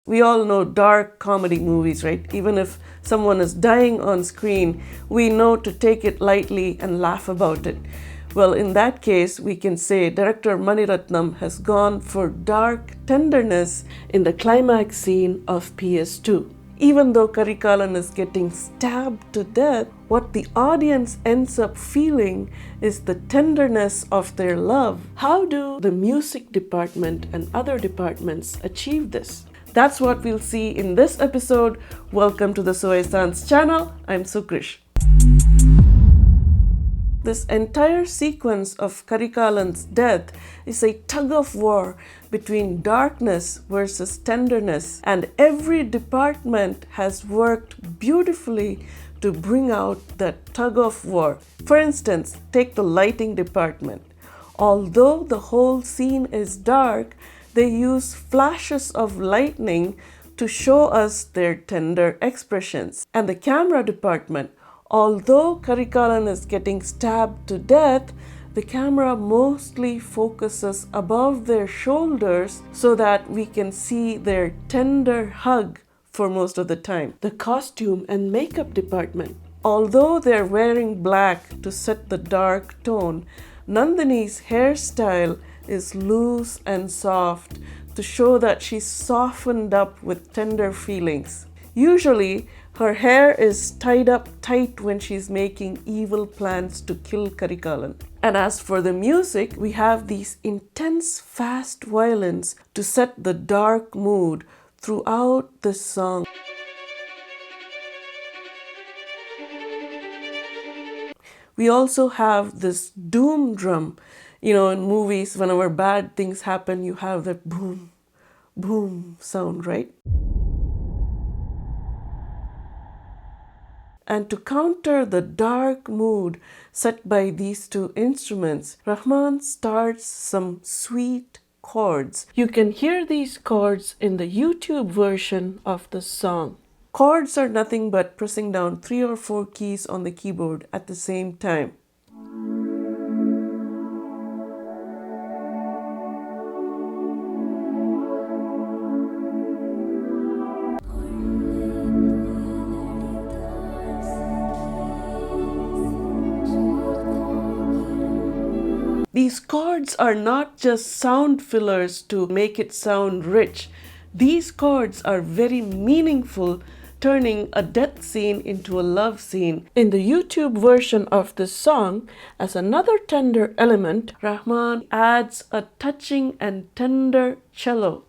We all know dark comedy movies, right? Even if someone is dying on screen, we know to take it lightly and laugh about it. Well, in that case, we can say director Maniratnam has gone for dark tenderness in the climax scene of PS2. Even though Karikalan is getting stabbed to death, what the audience ends up feeling is the tenderness of their love. How do the music department and other departments achieve this? That's what we'll see in this episode. Welcome to the Soesans channel. I'm Sukrish. This entire sequence of Karikalan's death is a tug-of-war between darkness versus tenderness, and every department has worked beautifully to bring out that tug-of-war. For instance, take the lighting department. Although the whole scene is dark, they use flashes of lightning to show us their tender expressions. And the camera department, although Karikalan is getting stabbed to death, the camera mostly focuses above their shoulders so that we can see their tender hug for most of the time. The costume and makeup department, although they're wearing black to set the dark tone, Nandini's hairstyle is loose and soft to show that she's softened up with tender feelings. Usually, her hair is tied up tight when she's making evil plans to kill Karikalan. And as for the music, we have these intense fast violins to set the dark mood throughout the song. We also have this doom drum. You know, in movies, whenever bad things happen, you have that boom, boom sound, right? And to counter the dark mood set by these two instruments, Rahman starts some sweet chords. You can hear these chords in the YouTube version of the song. Chords are nothing but pressing down 3 or 4 keys on the keyboard at the same time. These chords are not just sound fillers to make it sound rich. These chords are very meaningful, turning a death scene into a love scene. In the YouTube version of this song, as another tender element, Rahman adds a touching and tender cello.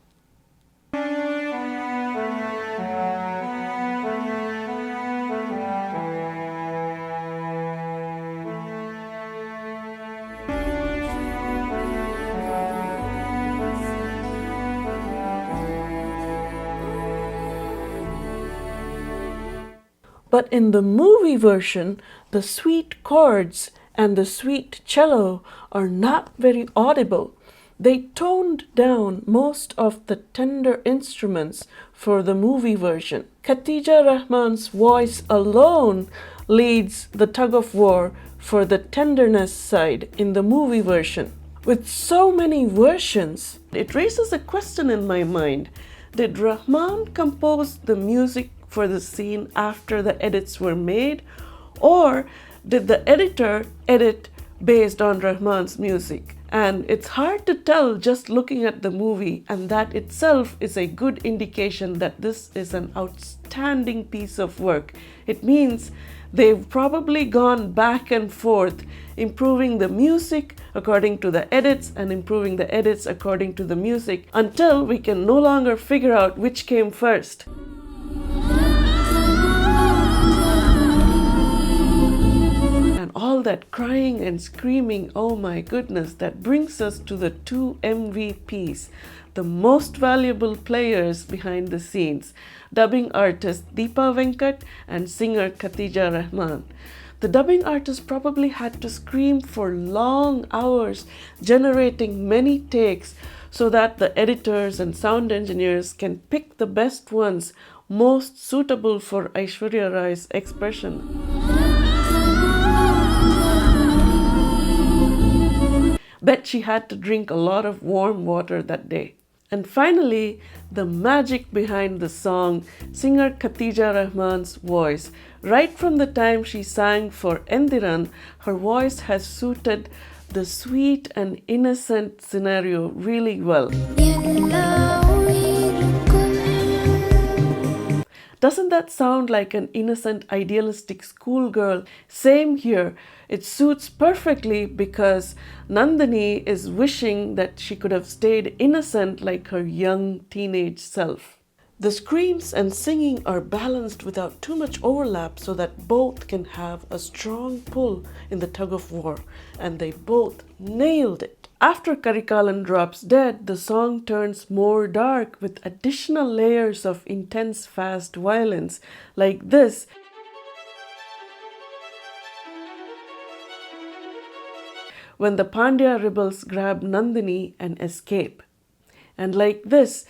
But in the movie version, the sweet chords and the sweet cello are not very audible. They toned down most of the tender instruments for the movie version. Khatija Rahman's voice alone leads the tug-of-war for the tenderness side in the movie version. With so many versions, it raises a question in my mind. Did Rahman compose the music for the scene after the edits were made, or did the editor edit based on Rahman's music? And it's hard to tell just looking at the movie, and that itself is a good indication that this is an outstanding piece of work. It means they've probably gone back and forth, improving the music according to the edits and improving the edits according to the music, until we can no longer figure out which came first. All that crying and screaming, oh my goodness, that brings us to the 2 MVPs, the most valuable players behind the scenes, dubbing artist Deepa Venkat and singer Khatija Rahman. The dubbing artist probably had to scream for long hours, generating many takes so that the editors and sound engineers can pick the best ones most suitable for Aishwarya Rai's expression. Bet she had to drink a lot of warm water that day. And finally, the magic behind the song, singer Khatija Rahman's voice. Right from the time she sang for Endiran, her voice has suited the sweet and innocent scenario really well. Doesn't that sound like an innocent, idealistic schoolgirl? Same here. It suits perfectly because Nandini is wishing that she could have stayed innocent like her young teenage self. The screams and singing are balanced without too much overlap so that both can have a strong pull in the tug of war, and they both nailed it. After Karikalan drops dead, the song turns more dark with additional layers of intense fast violence like this. When the Pandya rebels grab Nandini and escape. And like this.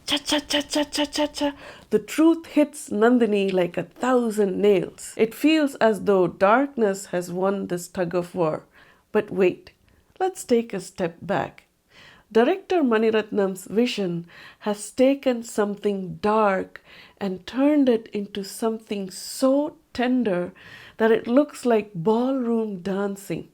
Cha-cha-cha-cha-cha-cha-cha. The truth hits Nandini like 1,000 nails. It feels as though darkness has won this tug of war. But wait, let's take a step back. Director Maniratnam's vision has taken something dark and turned it into something so tender that it looks like ballroom dancing.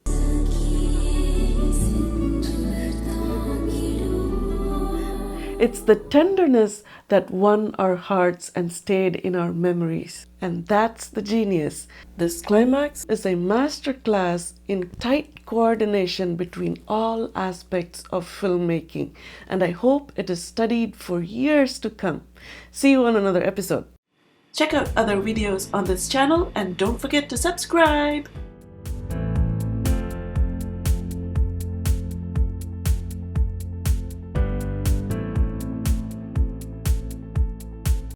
It's the tenderness that won our hearts and stayed in our memories. And that's the genius. This climax is a masterclass in tight coordination between all aspects of filmmaking. And I hope it is studied for years to come. See you on another episode. Check out other videos on this channel and don't forget to subscribe.